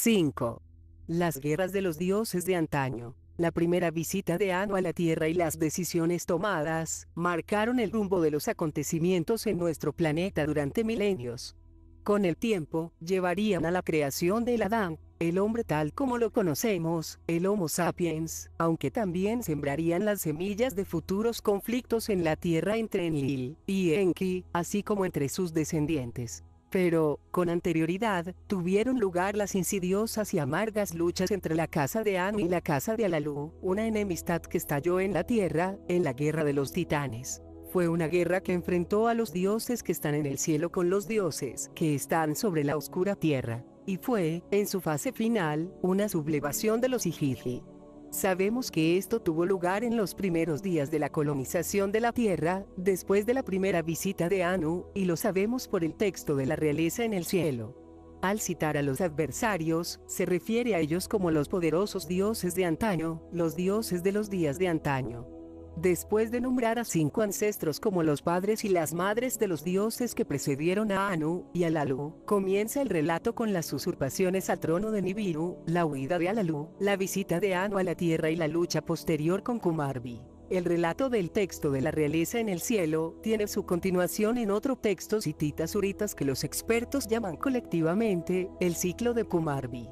5. Las guerras de los dioses de antaño. La primera visita de Anu a la Tierra y las decisiones tomadas marcaron el rumbo de los acontecimientos en nuestro planeta durante milenios. Con el tiempo, llevarían a la creación del Adán, el hombre tal como lo conocemos, el Homo sapiens, aunque también sembrarían las semillas de futuros conflictos en la Tierra entre Enlil y Enki, así como entre sus descendientes. Pero, con anterioridad, tuvieron lugar las insidiosas y amargas luchas entre la casa de Anu y la casa de Alalú, una enemistad que estalló en la Tierra, en la guerra de los titanes. Fue una guerra que enfrentó a los dioses que están en el cielo con los dioses que están sobre la oscura tierra, y fue, en su fase final, una sublevación de los Igigi. Sabemos que esto tuvo lugar en los primeros días de la colonización de la Tierra, después de la primera visita de Anu, y lo sabemos por el texto de la realeza en el cielo. Al citar a los adversarios, se refiere a ellos como los poderosos dioses de antaño, los dioses de los días de antaño. Después de nombrar a 5 ancestros como los padres y las madres de los dioses que precedieron a Anu y Alalú, comienza el relato con las usurpaciones al trono de Nibiru, la huida de Alalú, la visita de Anu a la tierra y la lucha posterior con Kumarbi. El relato del texto de la realeza en el cielo tiene su continuación en otro texto hitita-suritas que los expertos llaman colectivamente el ciclo de Kumarbi.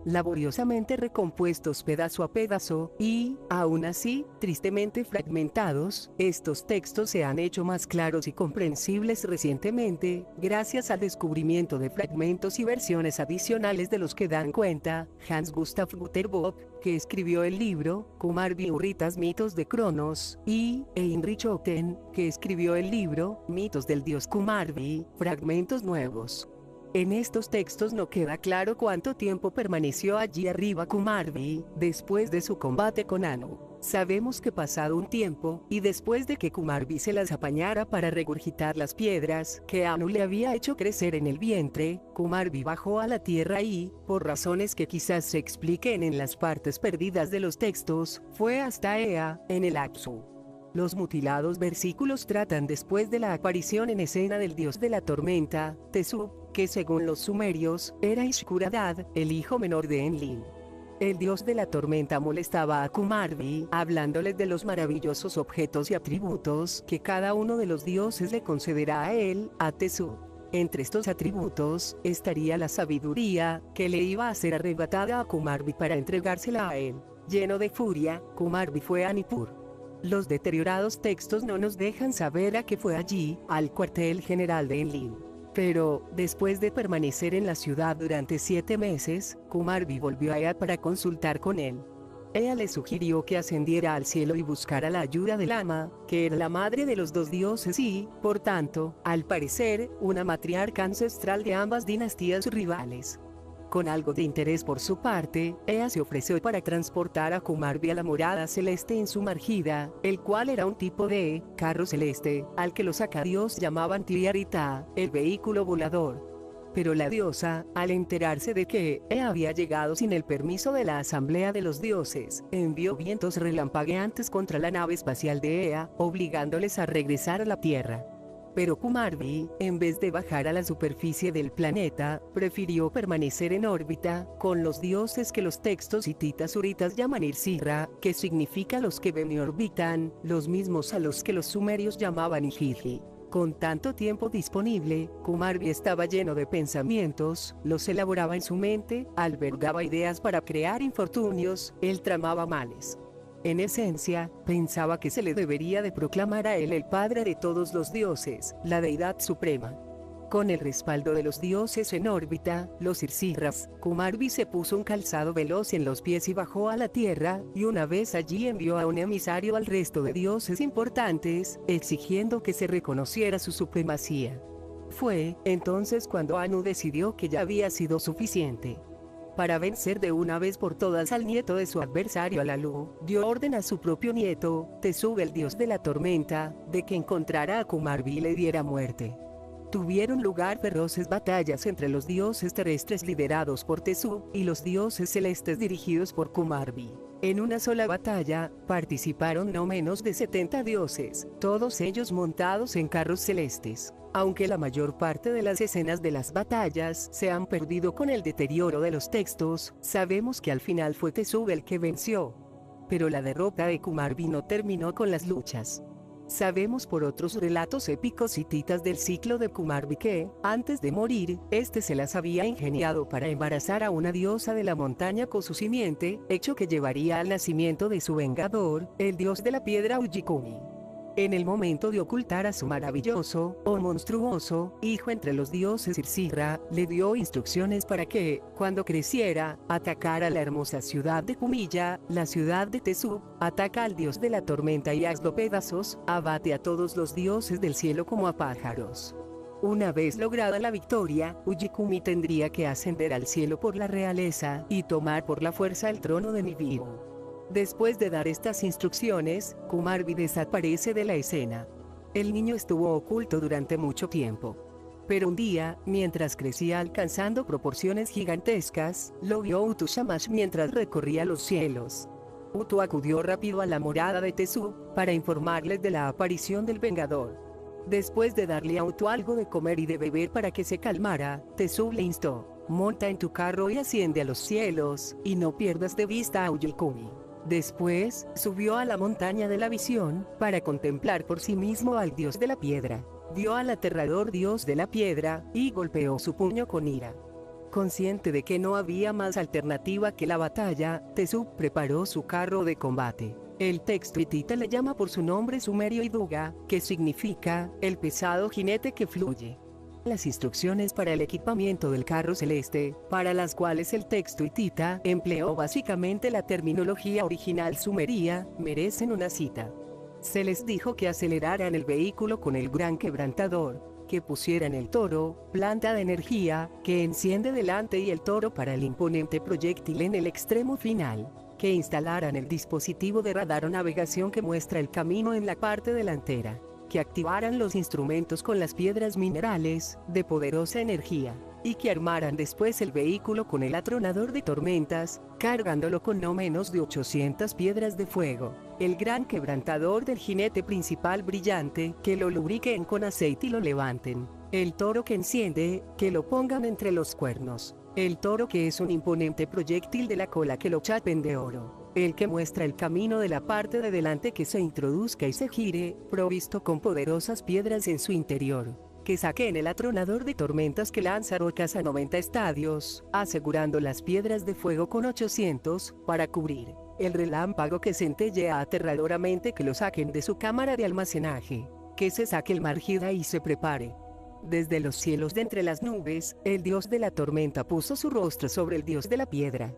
Laboriosamente recompuestos pedazo a pedazo, y, aún así, tristemente fragmentados, estos textos se han hecho más claros y comprensibles recientemente, gracias al descubrimiento de fragmentos y versiones adicionales de los que dan cuenta, Hans Gustav Guterbock, que escribió el libro, Kumarbi Urritas Mitos de Cronos, y Heinrich Otten, que escribió el libro, Mitos del dios Kumarbi, fragmentos nuevos. En estos textos no queda claro cuánto tiempo permaneció allí arriba Kumarbi, después de su combate con Anu. Sabemos que pasado un tiempo, y después de que Kumarbi se las apañara para regurgitar las piedras que Anu le había hecho crecer en el vientre, Kumarbi bajó a la tierra y, por razones que quizás se expliquen en las partes perdidas de los textos, fue hasta Ea, en el Apsu. Los mutilados versículos tratan después de la aparición en escena del dios de la tormenta, Tesub, que según los sumerios, era Ishkuradad, el hijo menor de Enlil. El dios de la tormenta molestaba a Kumarbi, hablándoles de los maravillosos objetos y atributos que cada uno de los dioses le concederá a él, a Tesub. Entre estos atributos, estaría la sabiduría, que le iba a ser arrebatada a Kumarbi para entregársela a él. Lleno de furia, Kumarbi fue a Nippur. Los deteriorados textos no nos dejan saber a qué fue allí, al cuartel general de Enlil. Pero, después de permanecer en la ciudad durante 7 meses, Kumarbi volvió a Ea para consultar con él. Ea le sugirió que ascendiera al cielo y buscara la ayuda del Ama, que era la madre de los 2 dioses y, por tanto, al parecer, una matriarca ancestral de ambas dinastías rivales. Con algo de interés por su parte, Ea se ofreció para transportar a Kumarbi a la morada celeste en su margida, el cual era un tipo de carro celeste, al que los acadios llamaban Tiarita, el vehículo volador. Pero la diosa, al enterarse de que Ea había llegado sin el permiso de la asamblea de los dioses, envió vientos relampagueantes contra la nave espacial de Ea, obligándoles a regresar a la Tierra. Pero Kumarbi, en vez de bajar a la superficie del planeta, prefirió permanecer en órbita, con los dioses que los textos hititas-suritas llaman Irsirra, que significa los que ven y orbitan, los mismos a los que los sumerios llamaban Igigi. Con tanto tiempo disponible, Kumarbi estaba lleno de pensamientos, los elaboraba en su mente, albergaba ideas para crear infortunios, él tramaba males. En esencia, pensaba que se le debería de proclamar a él el padre de todos los dioses, la deidad suprema. Con el respaldo de los dioses en órbita, los Irsirras, Kumarbi se puso un calzado veloz en los pies y bajó a la tierra, y una vez allí envió a un emisario al resto de dioses importantes, exigiendo que se reconociera su supremacía. Fue, entonces cuando Anu decidió que ya había sido suficiente. Para vencer de una vez por todas al nieto de su adversario Alalú, dio orden a su propio nieto, Tesub el dios de la tormenta, de que encontrara a Kumarbi y le diera muerte. Tuvieron lugar feroces batallas entre los dioses terrestres liderados por Tesub, y los dioses celestes dirigidos por Kumarbi. En una sola batalla, participaron no menos de 70 dioses, todos ellos montados en carros celestes. Aunque la mayor parte de las escenas de las batallas se han perdido con el deterioro de los textos, sabemos que al final fue Teshub el que venció. Pero la derrota de Kumarbi no terminó con las luchas. Sabemos por otros relatos épicos hititas del ciclo de Kumarbi que, antes de morir, este se las había ingeniado para embarazar a una diosa de la montaña con su simiente, hecho que llevaría al nacimiento de su vengador, el dios de la piedra Ujikumi. En el momento de ocultar a su maravilloso, o monstruoso, hijo entre los dioses Irsirra, le dio instrucciones para que, cuando creciera, atacara la hermosa ciudad de Kumilla, la ciudad de Teshub, ataca al dios de la tormenta y hazlo pedazos, abate a todos los dioses del cielo como a pájaros. Una vez lograda la victoria, Ujikumi tendría que ascender al cielo por la realeza y tomar por la fuerza el trono de Nibiru. Después de dar estas instrucciones, Kumarbi desaparece de la escena. El niño estuvo oculto durante mucho tiempo. Pero un día, mientras crecía alcanzando proporciones gigantescas, lo vio Utu Shamash mientras recorría los cielos. Utu acudió rápido a la morada de Teshub, para informarles de la aparición del Vengador. Después de darle a Utu algo de comer y de beber para que se calmara, Teshub le instó: monta en tu carro y asciende a los cielos, y no pierdas de vista a Ujikumi. Después, subió a la montaña de la visión, para contemplar por sí mismo al dios de la piedra. Vio al aterrador dios de la piedra, y golpeó su puño con ira. Consciente de que no había más alternativa que la batalla, Teshub preparó su carro de combate. El texto hitita le llama por su nombre sumerio Iduga, que significa, el pesado jinete que fluye. Las instrucciones para el equipamiento del carro celeste, para las cuales el texto hitita empleó básicamente la terminología original sumeria, merecen una cita. Se les dijo que aceleraran el vehículo con el gran quebrantador, que pusieran el toro, planta de energía, que enciende delante y el toro para el imponente proyectil en el extremo final, que instalaran el dispositivo de radar o navegación que muestra el camino en la parte delantera, que activaran los instrumentos con las piedras minerales, de poderosa energía, y que armaran después el vehículo con el atronador de tormentas, cargándolo con no menos de 800 piedras de fuego, el gran quebrantador del jinete principal brillante, que lo lubriquen con aceite y lo levanten, el toro que enciende, que lo pongan entre los cuernos, el toro que es un imponente proyectil de la cola que lo chapen de oro, el que muestra el camino de la parte de delante que se introduzca y se gire, provisto con poderosas piedras en su interior, que saquen el atronador de tormentas que lanza rocas a 90 estadios, asegurando las piedras de fuego con 800, para cubrir, el relámpago que centellea aterradoramente que lo saquen de su cámara de almacenaje, que se saque el margida y se prepare. Desde los cielos de entre las nubes, el dios de la tormenta puso su rostro sobre el dios de la piedra.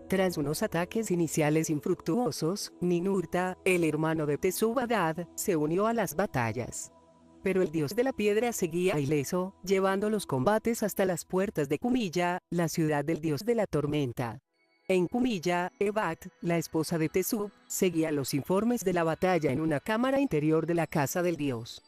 Tras unos ataques iniciales infructuosos, Ninurta, el hermano de Teshub-Adad, se unió a las batallas. Pero el dios de la piedra seguía ileso, llevando los combates hasta las puertas de Kumilla, la ciudad del dios de la tormenta. En Kumilla, Ebat, la esposa de Teshub, seguía los informes de la batalla en una cámara interior de la casa del dios.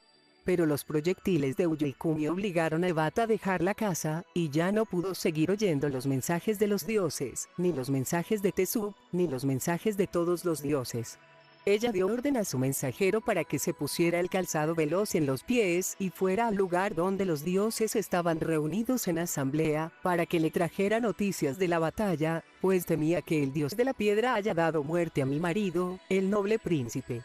Pero los proyectiles de Ujikumi obligaron a Ebat a dejar la casa, y ya no pudo seguir oyendo los mensajes de los dioses, ni los mensajes de Teshub, ni los mensajes de todos los dioses. Ella dio orden a su mensajero para que se pusiera el calzado veloz en los pies y fuera al lugar donde los dioses estaban reunidos en asamblea, para que le trajera noticias de la batalla, pues temía que el dios de la piedra haya dado muerte a mi marido, el noble príncipe.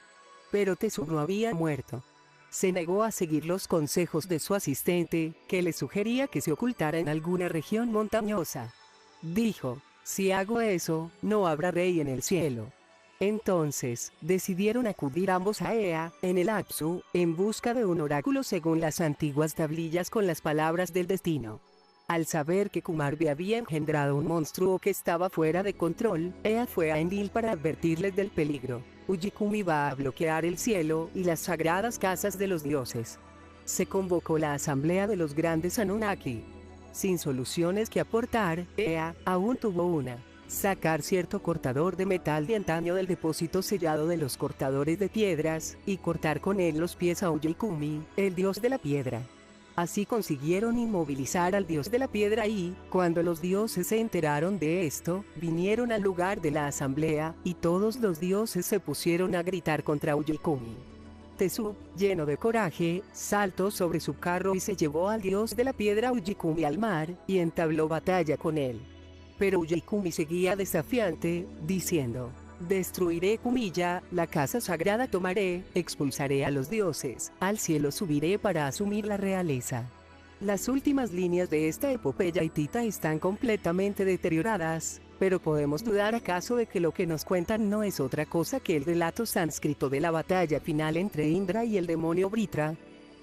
Pero Teshub no había muerto. Se negó a seguir los consejos de su asistente, que le sugería que se ocultara en alguna región montañosa. Dijo: si hago eso, no habrá rey en el cielo. Entonces, decidieron acudir ambos a Ea, en el Apsu, en busca de un oráculo según las antiguas tablillas con las palabras del destino. Al saber que Kumarbi había engendrado un monstruo que estaba fuera de control, Ea fue a Enlil para advertirles del peligro. Ujikumi va a bloquear el cielo y las sagradas casas de los dioses. Se convocó la asamblea de los grandes Anunnaki. Sin soluciones que aportar, Ea aún tuvo una: sacar cierto cortador de metal de antaño del depósito sellado de los cortadores de piedras, y cortar con él los pies a Ujikumi, el dios de la piedra. Así consiguieron inmovilizar al dios de la piedra y, cuando los dioses se enteraron de esto, vinieron al lugar de la asamblea, y todos los dioses se pusieron a gritar contra Uyikumi. Tezub, lleno de coraje, saltó sobre su carro y se llevó al dios de la piedra Uyikumi al mar, y entabló batalla con él. Pero Uyikumi seguía desafiante, diciendo: destruiré Kumiya, la casa sagrada tomaré, expulsaré a los dioses, al cielo subiré para asumir la realeza. Las últimas líneas de esta epopeya hitita están completamente deterioradas, pero ¿podemos dudar acaso de que lo que nos cuentan no es otra cosa que el relato sánscrito de la batalla final entre Indra y el demonio Vritra?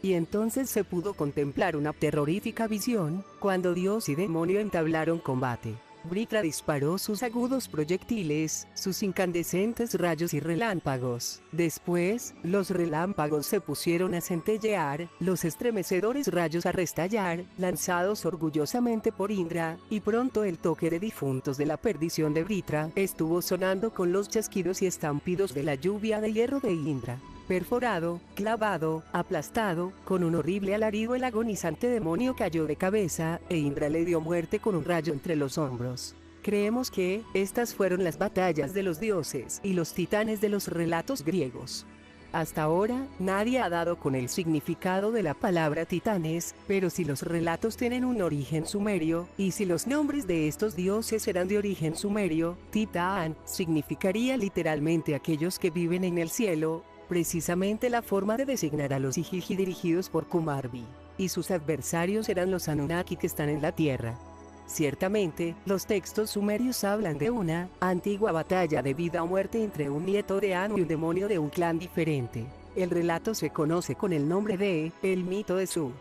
Y entonces se pudo contemplar una terrorífica visión, cuando Dios y demonio entablaron combate. Vritra disparó sus agudos proyectiles, sus incandescentes rayos y relámpagos. Después, los relámpagos se pusieron a centellear, los estremecedores rayos a restallar, lanzados orgullosamente por Indra, y pronto el toque de difuntos de la perdición de Vritra estuvo sonando con los chasquidos y estampidos de la lluvia de hierro de Indra. Perforado, clavado, aplastado, con un horrible alarido el agonizante demonio cayó de cabeza, e Indra le dio muerte con un rayo entre los hombros. Creemos que, estas fueron las batallas de los dioses y los titanes de los relatos griegos. Hasta ahora, nadie ha dado con el significado de la palabra titanes, pero si los relatos tienen un origen sumerio, y si los nombres de estos dioses eran de origen sumerio, Titán significaría literalmente aquellos que viven en el cielo, precisamente la forma de designar a los Ijiji dirigidos por Kumarbi, y sus adversarios eran los Anunnaki que están en la Tierra. Ciertamente, los textos sumerios hablan de una antigua batalla de vida o muerte entre un nieto de Anu y un demonio de un clan diferente. El relato se conoce con el nombre de el mito de Su.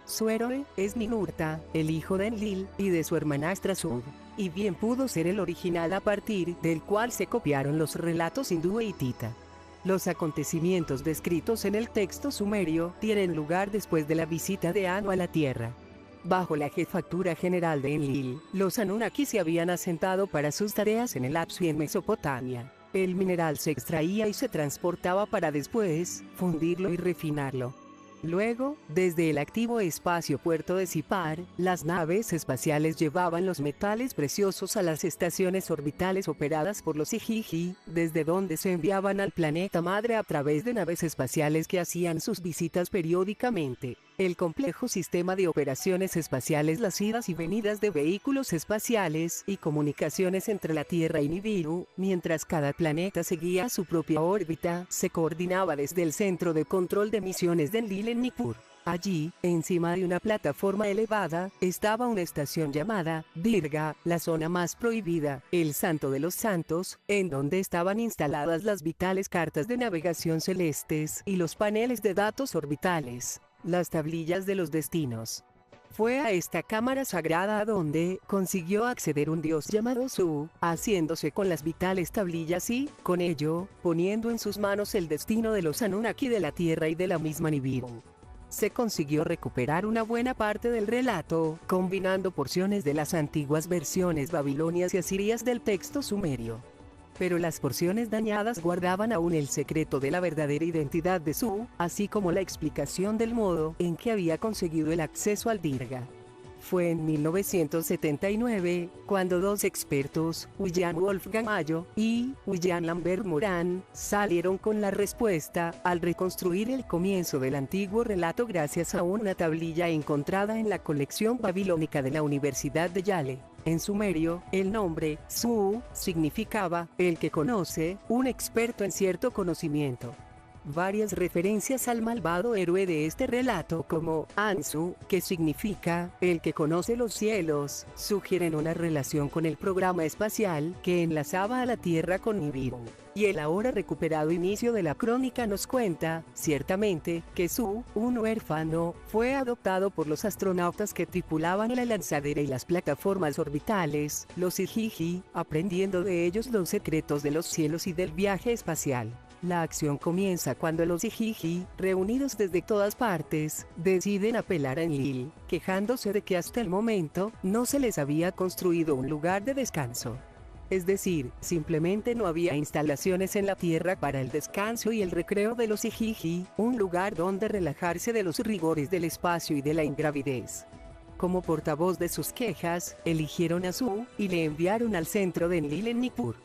Su héroe es Ninurta, el hijo de Enlil, y de su hermanastra Sud, y bien pudo ser el original a partir del cual se copiaron los relatos hindú e hitita. Los acontecimientos descritos en el texto sumerio tienen lugar después de la visita de Anu a la Tierra. Bajo la jefatura general de Enlil, los Anunnaki se habían asentado para sus tareas en el Apsu y en Mesopotamia. El mineral se extraía y se transportaba para después fundirlo y refinarlo. Luego, desde el activo espacio puerto de Sipar, las naves espaciales llevaban los metales preciosos a las estaciones orbitales operadas por los Ijiji, desde donde se enviaban al planeta madre a través de naves espaciales que hacían sus visitas periódicamente. El complejo sistema de operaciones espaciales, las idas y venidas de vehículos espaciales y comunicaciones entre la Tierra y Nibiru, mientras cada planeta seguía su propia órbita, se coordinaba desde el centro de control de misiones de Enlil en Nippur. Allí, encima de una plataforma elevada, estaba una estación llamada Dirga, la zona más prohibida, el Santo de los Santos, en donde estaban instaladas las vitales cartas de navegación celestes y los paneles de datos orbitales, las tablillas de los destinos. Fue a esta cámara sagrada a donde consiguió acceder un dios llamado Su, haciéndose con las vitales tablillas y, con ello, poniendo en sus manos el destino de los Anunnaki de la Tierra y de la misma Nibiru. Se consiguió recuperar una buena parte del relato, combinando porciones de las antiguas versiones babilonias y asirias del texto sumerio. Pero las porciones dañadas guardaban aún el secreto de la verdadera identidad de Su, así como la explicación del modo en que había conseguido el acceso al Dirga. Fue en 1979, cuando dos expertos, William Wolfgang Mayo y William Lambert Moran, salieron con la respuesta, al reconstruir el comienzo del antiguo relato gracias a una tablilla encontrada en la colección babilónica de la Universidad de Yale. En sumerio, el nombre, Su, significaba, el que conoce, un experto en cierto conocimiento. Varias referencias al malvado héroe de este relato como Ansu, que significa el que conoce los cielos, sugieren una relación con el programa espacial que enlazaba a la Tierra con Nibiru. Y el ahora recuperado inicio de la crónica nos cuenta, ciertamente, que Su, un huérfano, fue adoptado por los astronautas que tripulaban la lanzadera y las plataformas orbitales, los Ijiji, aprendiendo de ellos los secretos de los cielos y del viaje espacial. La acción comienza cuando los Ijiji, reunidos desde todas partes, deciden apelar a Enlil, quejándose de que hasta el momento no se les había construido un lugar de descanso. Es decir, simplemente no había instalaciones en la tierra para el descanso y el recreo de los Ijiji, un lugar donde relajarse de los rigores del espacio y de la ingravidez. Como portavoz de sus quejas, eligieron a Su, y le enviaron al centro de Enlil en Nippur.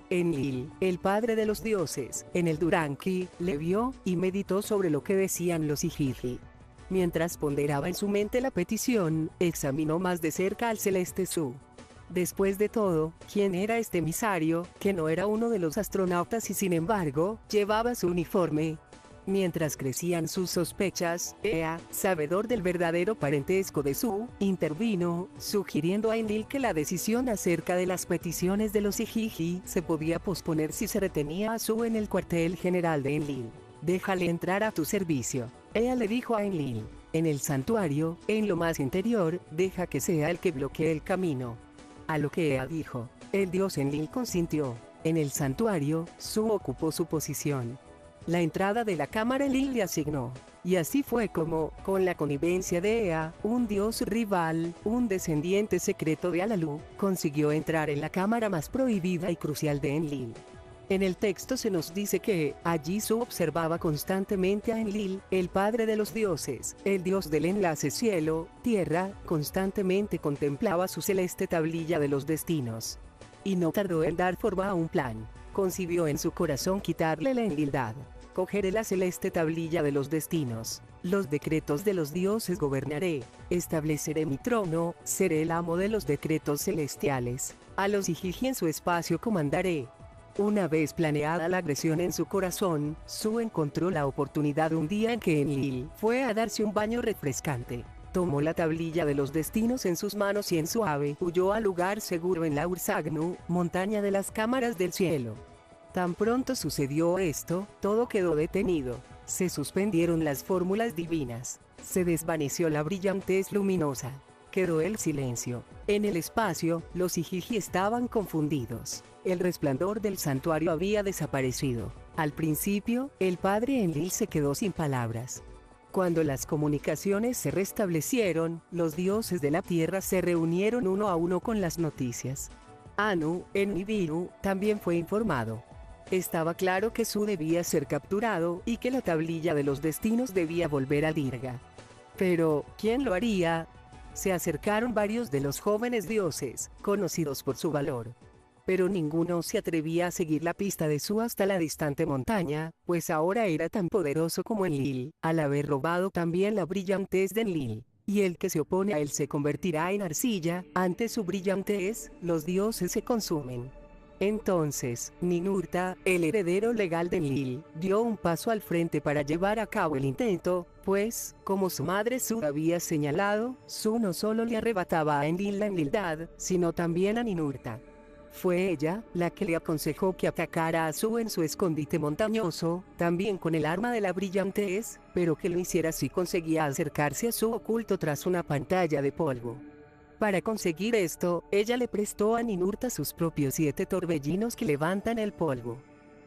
Enlil, el padre de los dioses, en el Duranki, le vio, y meditó sobre lo que decían los Ijiji. Mientras ponderaba en su mente la petición, examinó más de cerca al celeste Su. Después de todo, ¿quién era este emisario, que no era uno de los astronautas y sin embargo, llevaba su uniforme? Mientras crecían sus sospechas, Ea, sabedor del verdadero parentesco de Su, intervino, sugiriendo a Enlil que la decisión acerca de las peticiones de los Ijiji se podía posponer si se retenía a Su en el cuartel general de Enlil. Déjale entrar a tu servicio. Ea le dijo a Enlil. En el santuario, en lo más interior, deja que sea el que bloquee el camino. A lo que Ea dijo. El dios Enlil consintió. En el santuario, Su ocupó su posición. La entrada de la cámara Enlil le asignó. Y así fue como, con la connivencia de Ea, un dios rival, un descendiente secreto de Alalu, consiguió entrar en la cámara más prohibida y crucial de Enlil. En el texto se nos dice que, allí Su observaba constantemente a Enlil, el padre de los dioses, el dios del enlace cielo-tierra, constantemente contemplaba su celeste tablilla de los destinos. Y no tardó en dar forma a un plan. Concibió en su corazón quitarle la enlildad. Cogeré la celeste tablilla de los destinos. Los decretos de los dioses gobernaré. Estableceré mi trono, seré el amo de los decretos celestiales. A los Ijiji en su espacio comandaré. Una vez planeada la agresión en su corazón, Su encontró la oportunidad un día en que Enlil fue a darse un baño refrescante. Tomó la tablilla de los destinos en sus manos y en suave huyó al lugar seguro en la Ursagnu, montaña de las cámaras del cielo. Tan pronto sucedió esto, todo quedó detenido. Se suspendieron las fórmulas divinas. Se desvaneció la brillantez luminosa. Quedó el silencio. En el espacio, los Ijiji estaban confundidos. El resplandor del santuario había desaparecido. Al principio, el padre Enlil se quedó sin palabras. Cuando las comunicaciones se restablecieron, los dioses de la tierra se reunieron uno a uno con las noticias. Anu, en Nibiru, también fue informado. Estaba claro que Su debía ser capturado y que la tablilla de los destinos debía volver a Dirga. Pero, ¿quién lo haría? Se acercaron varios de los jóvenes dioses, conocidos por su valor. Pero ninguno se atrevía a seguir la pista de Su hasta la distante montaña, pues ahora era tan poderoso como Enlil, al haber robado también la brillantez de Enlil. Y el que se opone a él se convertirá en arcilla, ante su brillantez, los dioses se consumen. Entonces, Ninurta, el heredero legal de Enlil, dio un paso al frente para llevar a cabo el intento, pues, como su madre Su había señalado, Su no solo le arrebataba a Enlil la enlildad, sino también a Ninurta. Fue ella, la que le aconsejó que atacara a Su en su escondite montañoso, también con el arma de la brillantez, pero que lo hiciera si conseguía acercarse a Su oculto tras una pantalla de polvo. Para conseguir esto, ella le prestó a Ninurta sus propios 7 torbellinos que levantan el polvo.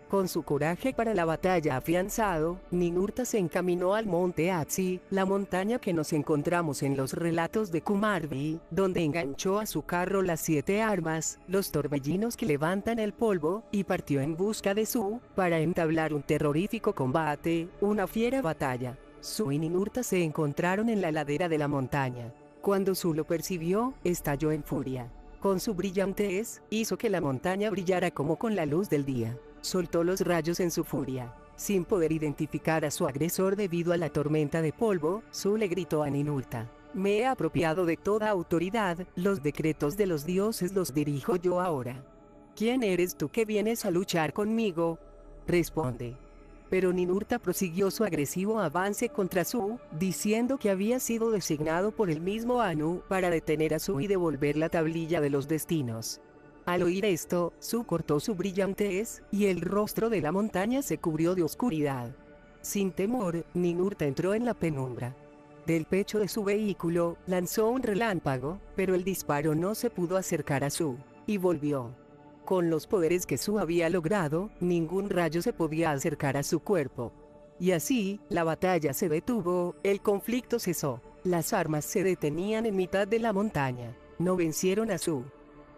Con su coraje para la batalla afianzado, Ninurta se encaminó al monte Atsi, la montaña que nos encontramos en los relatos de Kumarbi, donde enganchó a su carro las 7 armas, los torbellinos que levantan el polvo, y partió en busca de Su, para entablar un terrorífico combate, una fiera batalla. Su y Ninurta se encontraron en la ladera de la montaña. Cuando Su lo percibió, estalló en furia. Con su brillantez, hizo que la montaña brillara como con la luz del día. Soltó los rayos en su furia. Sin poder identificar a su agresor debido a la tormenta de polvo, Su le gritó a Ninurta: me he apropiado de toda autoridad, los decretos de los dioses los dirijo yo ahora. ¿Quién eres tú que vienes a luchar conmigo? Responde. Pero Ninurta prosiguió su agresivo avance contra Su, diciendo que había sido designado por el mismo Anu para detener a Su y devolver la tablilla de los destinos. Al oír esto, Su cortó su brillantez, y el rostro de la montaña se cubrió de oscuridad. Sin temor, Ninurta entró en la penumbra. Del pecho de su vehículo, lanzó un relámpago, pero el disparo no se pudo acercar a Su, y volvió. Con los poderes que Su había logrado, ningún rayo se podía acercar a su cuerpo. Y así, la batalla se detuvo, el conflicto cesó. Las armas se detenían en mitad de la montaña. No vencieron a Su.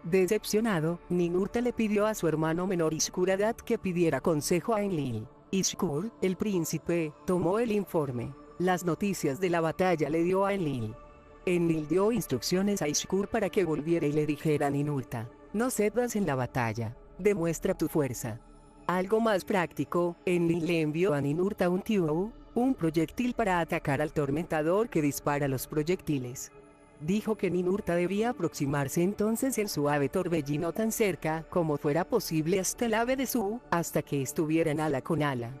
Decepcionado, Ninurta le pidió a su hermano menor Ishkur-Adad que pidiera consejo a Enlil. Ishkur, el príncipe, tomó el informe. Las noticias de la batalla le dio a Enlil. Enlil dio instrucciones a Ishkur para que volviera y le dijera a Ninurta: no cedas en la batalla, demuestra tu fuerza. Algo más práctico, Enlil le envió a Ninurta un Tiou, un proyectil para atacar al tormentador que dispara los proyectiles. Dijo que Ninurta debía aproximarse entonces el suave torbellino tan cerca como fuera posible hasta el ave de Su, hasta que estuvieran ala con ala.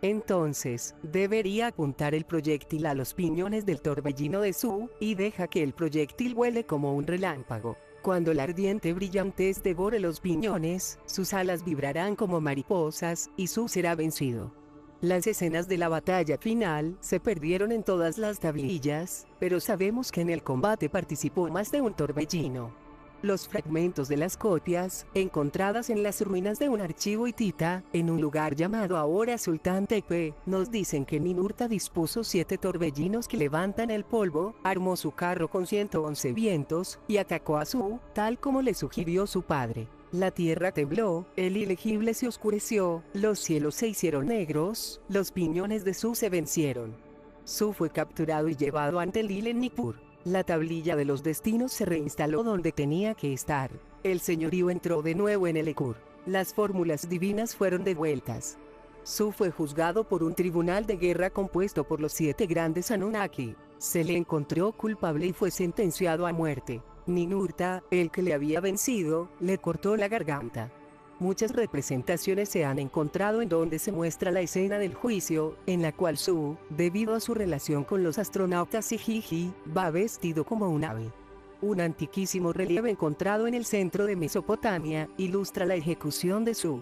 Entonces, debería apuntar el proyectil a los piñones del torbellino de Su, y deja que el proyectil vuele como un relámpago. Cuando la ardiente brillantez devore los piñones, sus alas vibrarán como mariposas, y Su será vencido. Las escenas de la batalla final se perdieron en todas las tablillas, pero sabemos que en el combate participó más de un torbellino. Los fragmentos de las copias, encontradas en las ruinas de un archivo hitita, en un lugar llamado ahora Sultán Tepe, nos dicen que Ninurta dispuso 7 torbellinos que levantan el polvo, armó su carro con 111 vientos, y atacó a Su, tal como le sugirió su padre. La tierra tembló, el ilegible se oscureció, los cielos se hicieron negros, los piñones de Su se vencieron. Su fue capturado y llevado ante Enlil en Nippur. La tablilla de los destinos se reinstaló donde tenía que estar. El señorío entró de nuevo en el Ekur. Las fórmulas divinas fueron devueltas. Su fue juzgado por un tribunal de guerra compuesto por los 7 grandes Anunnaki. Se le encontró culpable y fue sentenciado a muerte. Ninurta, el que le había vencido, le cortó la garganta. Muchas representaciones se han encontrado en donde se muestra la escena del juicio, en la cual Su, debido a su relación con los astronautas Igigi, va vestido como un ave. Un antiquísimo relieve encontrado en el centro de Mesopotamia, ilustra la ejecución de Su.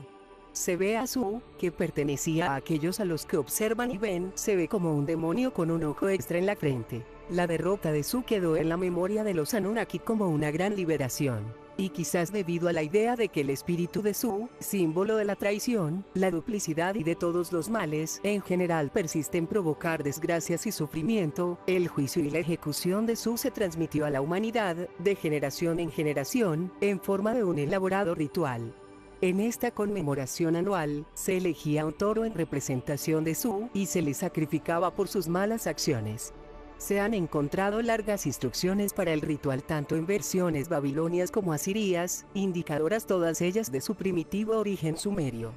Se ve a Su, que pertenecía a aquellos a los que observan y ven, se ve como un demonio con un ojo extra en la frente. La derrota de Su quedó en la memoria de los Anunnaki como una gran liberación. Y quizás debido a la idea de que el espíritu de Su, símbolo de la traición, la duplicidad y de todos los males, en general persiste en provocar desgracias y sufrimiento, el juicio y la ejecución de Su se transmitió a la humanidad, de generación en generación, en forma de un elaborado ritual. En esta conmemoración anual, se elegía un toro en representación de Su, y se le sacrificaba por sus malas acciones. Se han encontrado largas instrucciones para el ritual tanto en versiones babilonias como asirias, indicadoras todas ellas de su primitivo origen sumerio.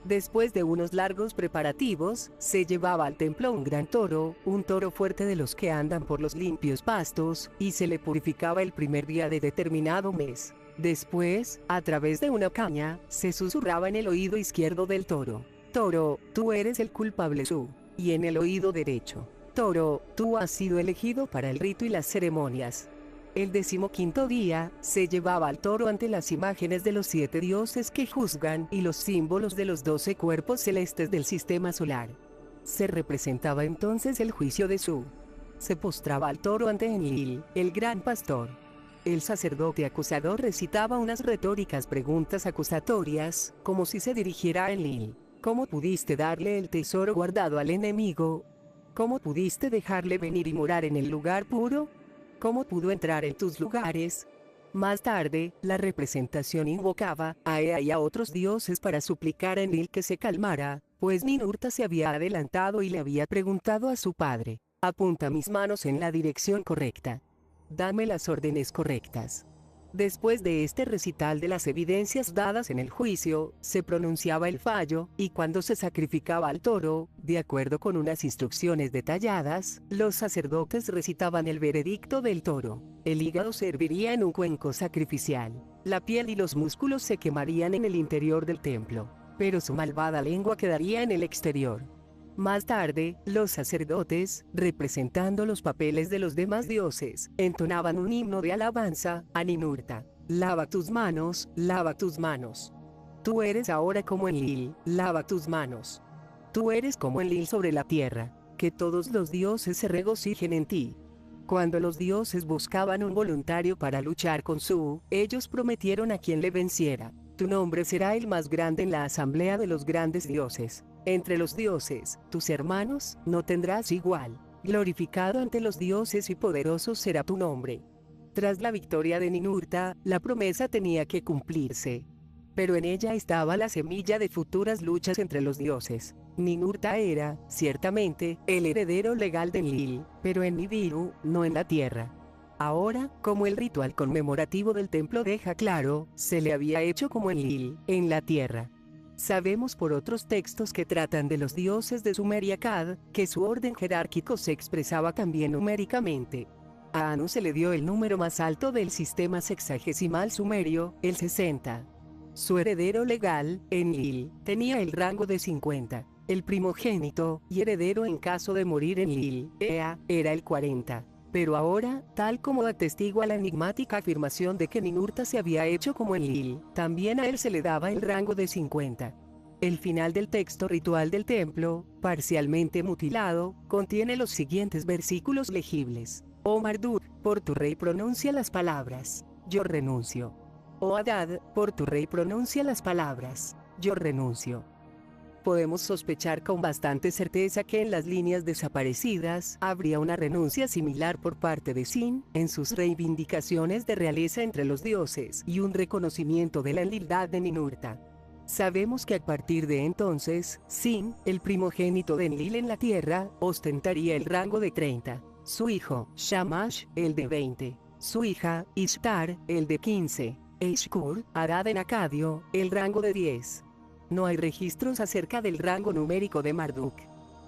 Después de unos largos preparativos, se llevaba al templo un gran toro, un toro fuerte de los que andan por los limpios pastos, y se le purificaba el primer día de determinado mes. Después, a través de una caña, se susurraba en el oído izquierdo del toro: toro, tú eres el culpable Su. Y en el oído derecho: toro, tú has sido elegido para el rito y las ceremonias. El 15º día, se llevaba al toro ante las imágenes de los 7 dioses que juzgan y los símbolos de los 12 cuerpos celestes del sistema solar. Se representaba entonces el juicio de Su. Se postraba al toro ante Enlil, el gran pastor. El sacerdote acusador recitaba unas retóricas preguntas acusatorias, como si se dirigiera a Enlil. ¿Cómo pudiste darle el tesoro guardado al enemigo? ¿Cómo pudiste dejarle venir y morar en el lugar puro? ¿Cómo pudo entrar en tus lugares? Más tarde, la representación invocaba a Ea y a otros dioses para suplicar a Enlil que se calmara, pues Ninurta se había adelantado y le había preguntado a su padre: apunta mis manos en la dirección correcta. Dame las órdenes correctas. Después de este recital de las evidencias dadas en el juicio, se pronunciaba el fallo, y cuando se sacrificaba al toro, de acuerdo con unas instrucciones detalladas, los sacerdotes recitaban el veredicto del toro. El hígado serviría en un cuenco sacrificial. La piel y los músculos se quemarían en el interior del templo, pero su malvada lengua quedaría en el exterior. Más tarde, los sacerdotes, representando los papeles de los demás dioses, entonaban un himno de alabanza a Ninurta: lava tus manos, lava tus manos. Tú eres ahora como Enlil, lava tus manos. Tú eres como Enlil sobre la tierra, que todos los dioses se regocijen en ti. Cuando los dioses buscaban un voluntario para luchar con Su, ellos prometieron a quien le venciera: tu nombre será el más grande en la asamblea de los grandes dioses. Entre los dioses, tus hermanos, no tendrás igual. Glorificado ante los dioses y poderosos será tu nombre. Tras la victoria de Ninurta, la promesa tenía que cumplirse. Pero en ella estaba la semilla de futuras luchas entre los dioses. Ninurta era, ciertamente, el heredero legal de Enlil, pero en Nibiru, no en la tierra. Ahora, como el ritual conmemorativo del templo deja claro, se le había hecho como Enlil, en la tierra. Sabemos por otros textos que tratan de los dioses de Sumeria-Akkad, que su orden jerárquico se expresaba también numéricamente. A Anu se le dio el número más alto del sistema sexagesimal sumerio, el 60. Su heredero legal, Enlil, tenía el rango de 50. El primogénito, y heredero en caso de morir Enlil, Ea, era el 40. Pero ahora, tal como atestigua la enigmática afirmación de que Ninurta se había hecho como Enlil, también a él se le daba el rango de 50. El final del texto ritual del templo, parcialmente mutilado, contiene los siguientes versículos legibles. Oh Marduk, por tu rey pronuncia las palabras, yo renuncio. Oh Hadad, por tu rey pronuncia las palabras, yo renuncio. Podemos sospechar con bastante certeza que en las líneas desaparecidas habría una renuncia similar por parte de Sin, en sus reivindicaciones de realeza entre los dioses y un reconocimiento de la enlildad de Ninurta. Sabemos que a partir de entonces, Sin, el primogénito de Enlil en la tierra, ostentaría el rango de 30, su hijo, Shamash, el de 20, su hija, Ishtar, el de 15, e Ishkur, Hadad en acadio, el rango de 10. No hay registros acerca del rango numérico de Marduk.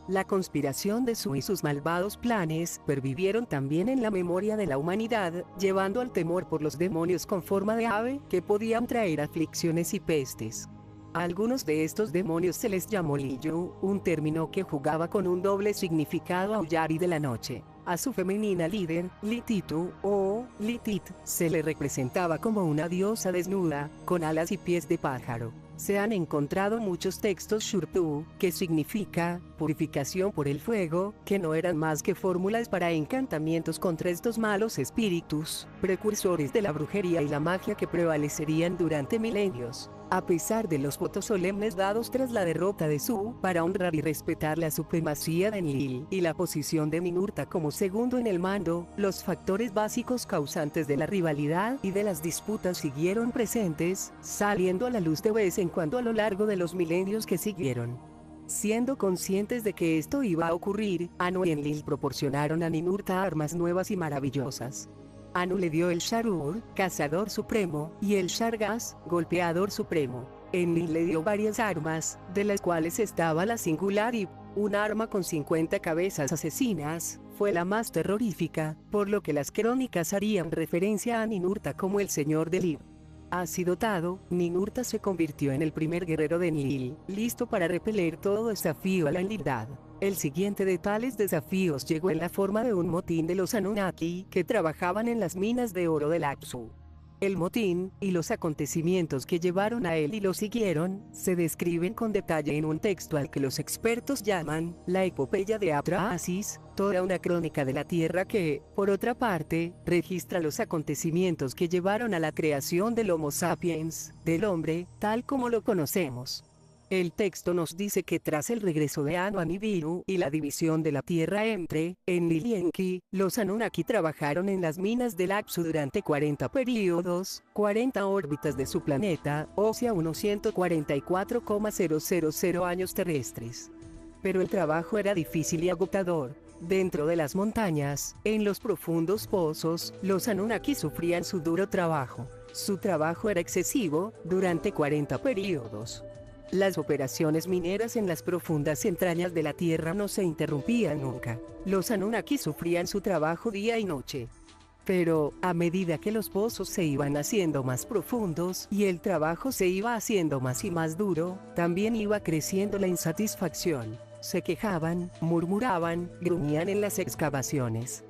La conspiración de Su y sus malvados planes pervivieron también en la memoria de la humanidad, llevando al temor por los demonios con forma de ave, que podían traer aflicciones y pestes. A algunos de estos demonios se les llamó Liyu, un término que jugaba con un doble significado aullar y de la noche. A su femenina líder, Lititu, o Litit, se le representaba como una diosa desnuda, con alas y pies de pájaro. Se han encontrado muchos textos Shurtu, que significa purificación por el fuego, que no eran más que fórmulas para encantamientos contra estos malos espíritus, precursores de la brujería y la magia que prevalecerían durante milenios. A pesar de los votos solemnes dados tras la derrota de Su, para honrar y respetar la supremacía de Enlil y la posición de Ninurta como segundo en el mando, los factores básicos causantes de la rivalidad y de las disputas siguieron presentes, saliendo a la luz de vez en cuando a lo largo de los milenios que siguieron. Siendo conscientes de que esto iba a ocurrir, Anu y Enlil proporcionaron a Ninurta armas nuevas y maravillosas. Anu le dio el Sharur, cazador supremo, y el Shargas, golpeador supremo. Enlil le dio varias armas, de las cuales estaba la singular Ib, un arma con 50 cabezas asesinas, fue la más terrorífica, por lo que las crónicas harían referencia a Ninurta como el señor del Ib. Así dotado, Ninurta se convirtió en el primer guerrero de Enlil, listo para repeler todo desafío a la enlildad. El siguiente de tales desafíos llegó en la forma de un motín de los Anunnaki que trabajaban en las minas de oro del Apsu. El motín, y los acontecimientos que llevaron a él y lo siguieron, se describen con detalle en un texto al que los expertos llaman, la epopeya de Atrahasis, toda una crónica de la Tierra que, por otra parte, registra los acontecimientos que llevaron a la creación del Homo sapiens, del hombre, tal como lo conocemos. El texto nos dice que tras el regreso de Anu a Nibiru y la división de la tierra entre Enlil y Enki, los Anunnaki trabajaron en las minas del Apsu durante 40 períodos, 40 órbitas de su planeta, o sea unos 144,000 años terrestres. Pero el trabajo era difícil y agotador. Dentro de las montañas, en los profundos pozos, los Anunnaki sufrían su duro trabajo. Su trabajo era excesivo, durante 40 períodos. Las operaciones mineras en las profundas entrañas de la Tierra no se interrumpían nunca. Los Anunnaki sufrían su trabajo día y noche. Pero, a medida que los pozos se iban haciendo más profundos y el trabajo se iba haciendo más y más duro, también iba creciendo la insatisfacción. Se quejaban, murmuraban, gruñían en las excavaciones.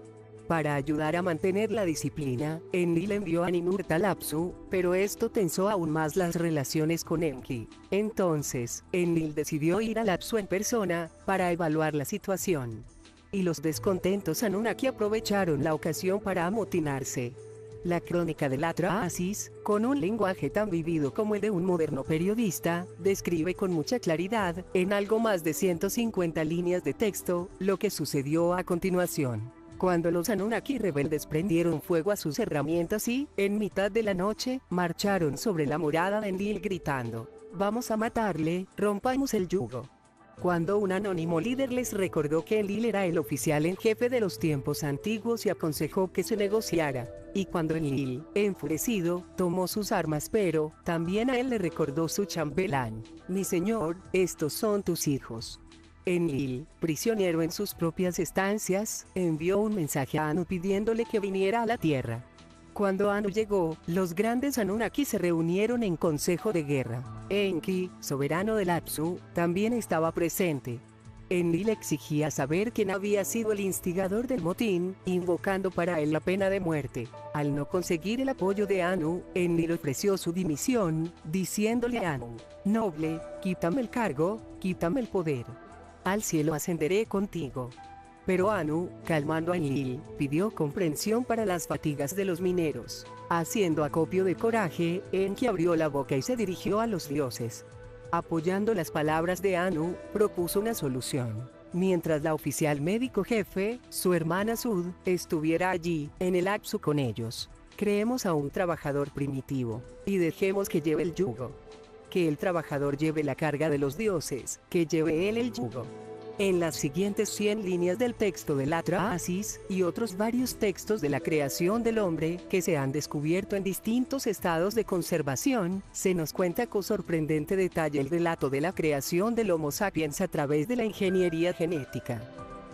Para ayudar a mantener la disciplina, Enlil envió a Ninurta al Apsu, pero esto tensó aún más las relaciones con Enki. Entonces, Enlil decidió ir al Apsu en persona, para evaluar la situación. Y los descontentos Anunnaki aprovecharon la ocasión para amotinarse. La crónica del Atrahasis, con un lenguaje tan vivido como el de un moderno periodista, describe con mucha claridad, en algo más de 150 líneas de texto, lo que sucedió a continuación. Cuando los Anunnaki rebeldes prendieron fuego a sus herramientas y, en mitad de la noche, marcharon sobre la morada de Enlil gritando: «Vamos a matarle, rompamos el yugo». Cuando un anónimo líder les recordó que Enlil era el oficial en jefe de los tiempos antiguos y aconsejó que se negociara, y cuando Enlil, enfurecido, tomó sus armas, pero también a él le recordó su chambelán: «Mi señor, estos son tus hijos». Enlil, prisionero en sus propias estancias, envió un mensaje a Anu pidiéndole que viniera a la Tierra. Cuando Anu llegó, los grandes Anunnaki se reunieron en consejo de guerra. Enki, soberano del Apsu, también estaba presente. Enlil exigía saber quién había sido el instigador del motín, invocando para él la pena de muerte. Al no conseguir el apoyo de Anu, Enlil ofreció su dimisión, diciéndole a Anu: «Noble, quítame el cargo, quítame el poder. Al cielo ascenderé contigo». Pero Anu, calmando a Enlil, pidió comprensión para las fatigas de los mineros. Haciendo acopio de coraje, Enki abrió la boca y se dirigió a los dioses. Apoyando las palabras de Anu, propuso una solución. Mientras la oficial médico jefe, su hermana Sud, estuviera allí, en el Apsu con ellos. Creemos a un trabajador primitivo, y dejemos que lleve el yugo. Que el trabajador lleve la carga de los dioses, que lleve él el yugo. En las siguientes 100 líneas del texto del Atrahasis, y otros varios textos de la creación del hombre, que se han descubierto en distintos estados de conservación, se nos cuenta con sorprendente detalle el relato de la creación del Homo sapiens a través de la ingeniería genética.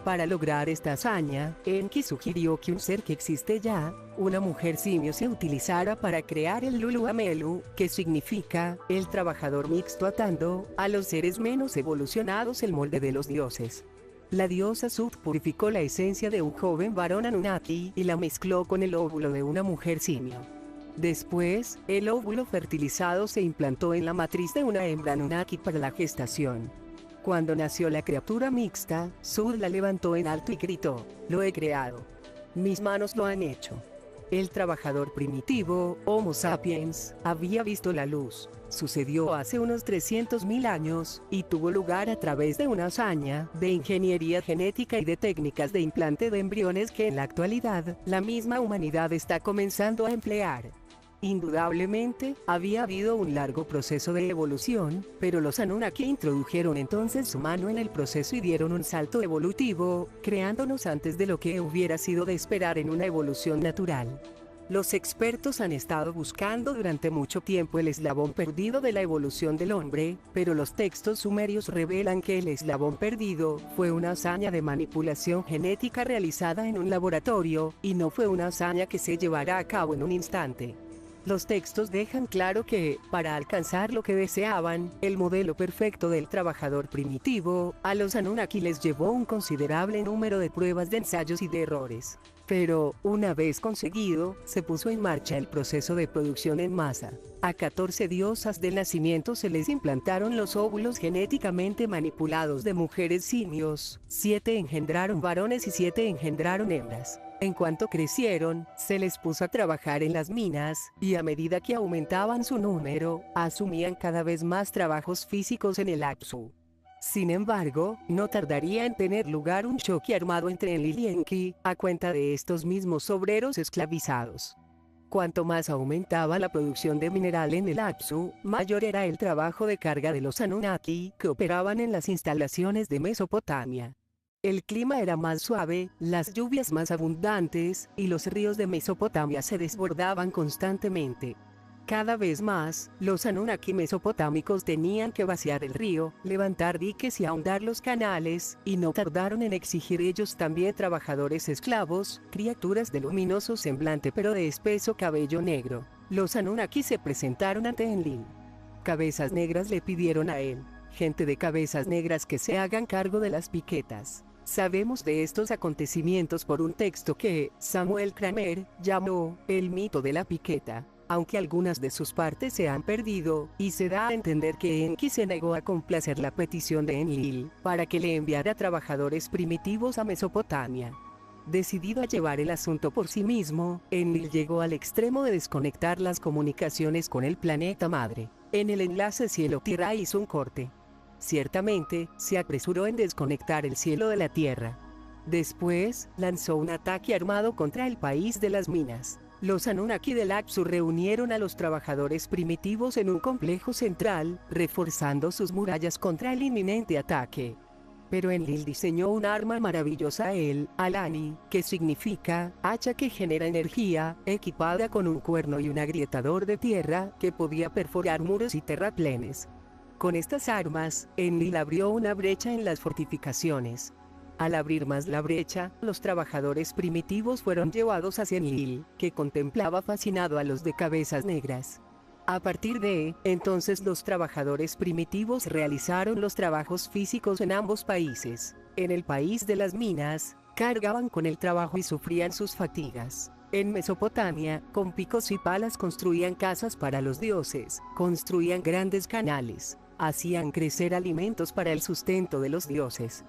Para lograr esta hazaña, Enki sugirió que un ser que existe ya, una mujer simio, se utilizara para crear el Luluamelu, que significa, el trabajador mixto, atando a los seres menos evolucionados el molde de los dioses. La diosa Sut purificó la esencia de un joven varón Anunnaki y la mezcló con el óvulo de una mujer simio. Después, el óvulo fertilizado se implantó en la matriz de una hembra Anunnaki para la gestación. Cuando nació la criatura mixta, Sud la levantó en alto y gritó: «Lo he creado. Mis manos lo han hecho». El trabajador primitivo, Homo sapiens, había visto la luz. Sucedió hace unos 300.000 años, y tuvo lugar a través de una hazaña de ingeniería genética y de técnicas de implante de embriones que en la actualidad, la misma humanidad está comenzando a emplear. Indudablemente, había habido un largo proceso de evolución, pero los Anunnaki introdujeron entonces su mano en el proceso y dieron un salto evolutivo, creándonos antes de lo que hubiera sido de esperar en una evolución natural. Los expertos han estado buscando durante mucho tiempo el eslabón perdido de la evolución del hombre, pero los textos sumerios revelan que el eslabón perdido fue una hazaña de manipulación genética realizada en un laboratorio, y no fue una hazaña que se llevará a cabo en un instante. Los textos dejan claro que, para alcanzar lo que deseaban, el modelo perfecto del trabajador primitivo, a los Anunnaki les llevó un considerable número de pruebas, de ensayos y de errores. Pero, una vez conseguido, se puso en marcha el proceso de producción en masa. A 14 diosas del nacimiento se les implantaron los óvulos genéticamente manipulados de mujeres simios, 7 engendraron varones y 7 engendraron hembras. En cuanto crecieron, se les puso a trabajar en las minas, y a medida que aumentaban su número, asumían cada vez más trabajos físicos en el Apsu. Sin embargo, no tardaría en tener lugar un choque armado entre Enlil y Enki, a cuenta de estos mismos obreros esclavizados. Cuanto más aumentaba la producción de mineral en el Apsu, mayor era el trabajo de carga de los Anunnaki, que operaban en las instalaciones de Mesopotamia. El clima era más suave, las lluvias más abundantes, y los ríos de Mesopotamia se desbordaban constantemente. Cada vez más, los Anunnaki mesopotámicos tenían que vaciar el río, levantar diques y ahondar los canales, y no tardaron en exigir ellos también trabajadores esclavos, criaturas de luminoso semblante pero de espeso cabello negro. Los Anunnaki se presentaron ante Enlil. Cabezas Negras le pidieron a él: «Gente de cabezas negras, que se hagan cargo de las piquetas». Sabemos de estos acontecimientos por un texto que Samuel Kramer llamó el mito de la piqueta, aunque algunas de sus partes se han perdido, y se da a entender que Enki se negó a complacer la petición de Enlil para que le enviara trabajadores primitivos a Mesopotamia. Decidido a llevar el asunto por sí mismo, Enlil llegó al extremo de desconectar las comunicaciones con el planeta madre. En el enlace cielo-tierra hizo un corte. Ciertamente, se apresuró en desconectar el cielo de la tierra. Después, lanzó un ataque armado contra el país de las minas. Los Anunnaki del Apsu reunieron a los trabajadores primitivos en un complejo central, reforzando sus murallas contra el inminente ataque. Pero Enlil diseñó un arma maravillosa, el Alani, que significa hacha que genera energía, equipada con un cuerno y un agrietador de tierra, que podía perforar muros y terraplenes. Con estas armas, Enlil abrió una brecha en las fortificaciones. Al abrir más la brecha, los trabajadores primitivos fueron llevados hacia Enlil, que contemplaba fascinado a los de cabezas negras. A partir de entonces los trabajadores primitivos realizaron los trabajos físicos en ambos países. En el país de las minas, cargaban con el trabajo y sufrían sus fatigas. En Mesopotamia, con picos y palas construían casas para los dioses, construían grandes canales, hacían crecer alimentos para el sustento de los dioses.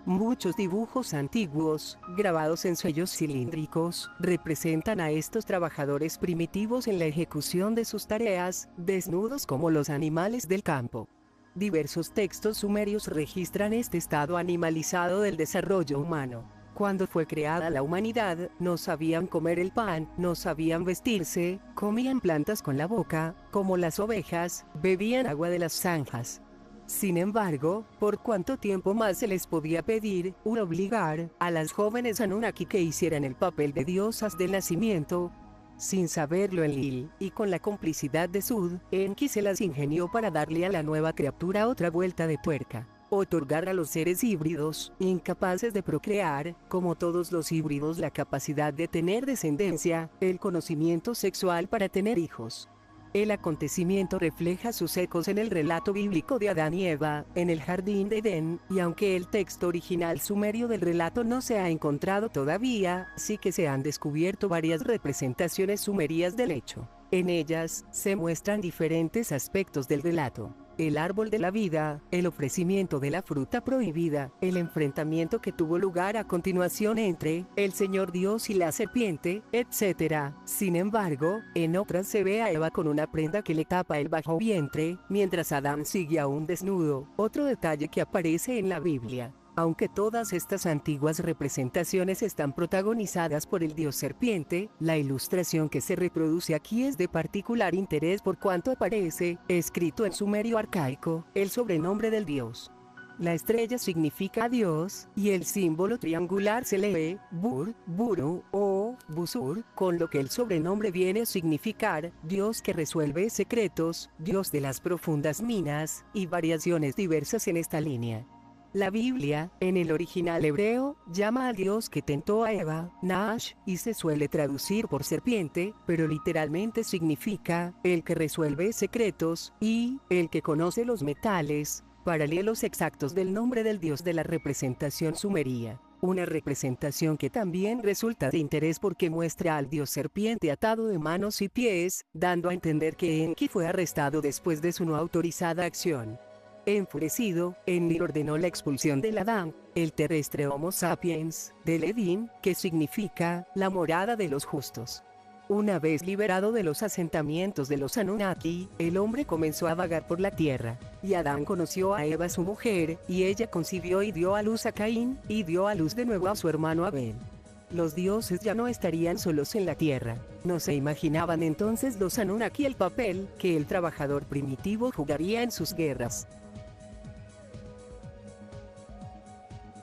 Muchos dibujos antiguos, grabados en sellos cilíndricos, representan a estos trabajadores primitivos en la ejecución de sus tareas, desnudos como los animales del campo. Diversos textos sumerios registran este estado animalizado del desarrollo humano. Cuando fue creada la humanidad, no sabían comer el pan, no sabían vestirse, comían plantas con la boca, como las ovejas, bebían agua de las zanjas. Sin embargo, ¿por cuánto tiempo más se les podía pedir, u obligar, a las jóvenes Anunnaki que hicieran el papel de diosas del nacimiento? Sin saberlo Enlil, y con la complicidad de Sud, Enki se las ingenió para darle a la nueva criatura otra vuelta de tuerca. Otorgar a los seres híbridos, incapaces de procrear, como todos los híbridos, la capacidad de tener descendencia, el conocimiento sexual para tener hijos. El acontecimiento refleja sus ecos en el relato bíblico de Adán y Eva, en el jardín de Edén, y aunque el texto original sumerio del relato no se ha encontrado todavía, sí que se han descubierto varias representaciones sumerias del hecho. En ellas, se muestran diferentes aspectos del relato. El árbol de la vida, el ofrecimiento de la fruta prohibida, el enfrentamiento que tuvo lugar a continuación entre el Señor Dios y la serpiente, etc. Sin embargo, en otras se ve a Eva con una prenda que le tapa el bajo vientre, mientras Adán sigue aún desnudo, otro detalle que aparece en la Biblia. Aunque todas estas antiguas representaciones están protagonizadas por el dios serpiente, la ilustración que se reproduce aquí es de particular interés por cuanto aparece, escrito en sumerio arcaico, el sobrenombre del dios. La estrella significa Dios, y el símbolo triangular se lee, Bur, Buru, o Busur, con lo que el sobrenombre viene a significar, Dios que resuelve secretos, Dios de las profundas minas, y variaciones diversas en esta línea. La Biblia, en el original hebreo, llama al Dios que tentó a Eva, Nash, y se suele traducir por serpiente, pero literalmente significa, el que resuelve secretos, y, el que conoce los metales, paralelos exactos del nombre del Dios de la representación sumeria. Una representación que también resulta de interés porque muestra al dios serpiente atado de manos y pies, dando a entender que Enki fue arrestado después de su no autorizada acción. Enfurecido, Enlil ordenó la expulsión del Adán, el terrestre Homo sapiens, del Edén, que significa, la morada de los justos. Una vez liberado de los asentamientos de los Anunnaki, el hombre comenzó a vagar por la tierra, y Adán conoció a Eva su mujer, y ella concibió y dio a luz a Caín, y dio a luz de nuevo a su hermano Abel. Los dioses ya no estarían solos en la tierra. No se imaginaban entonces los Anunnaki el papel que el trabajador primitivo jugaría en sus guerras.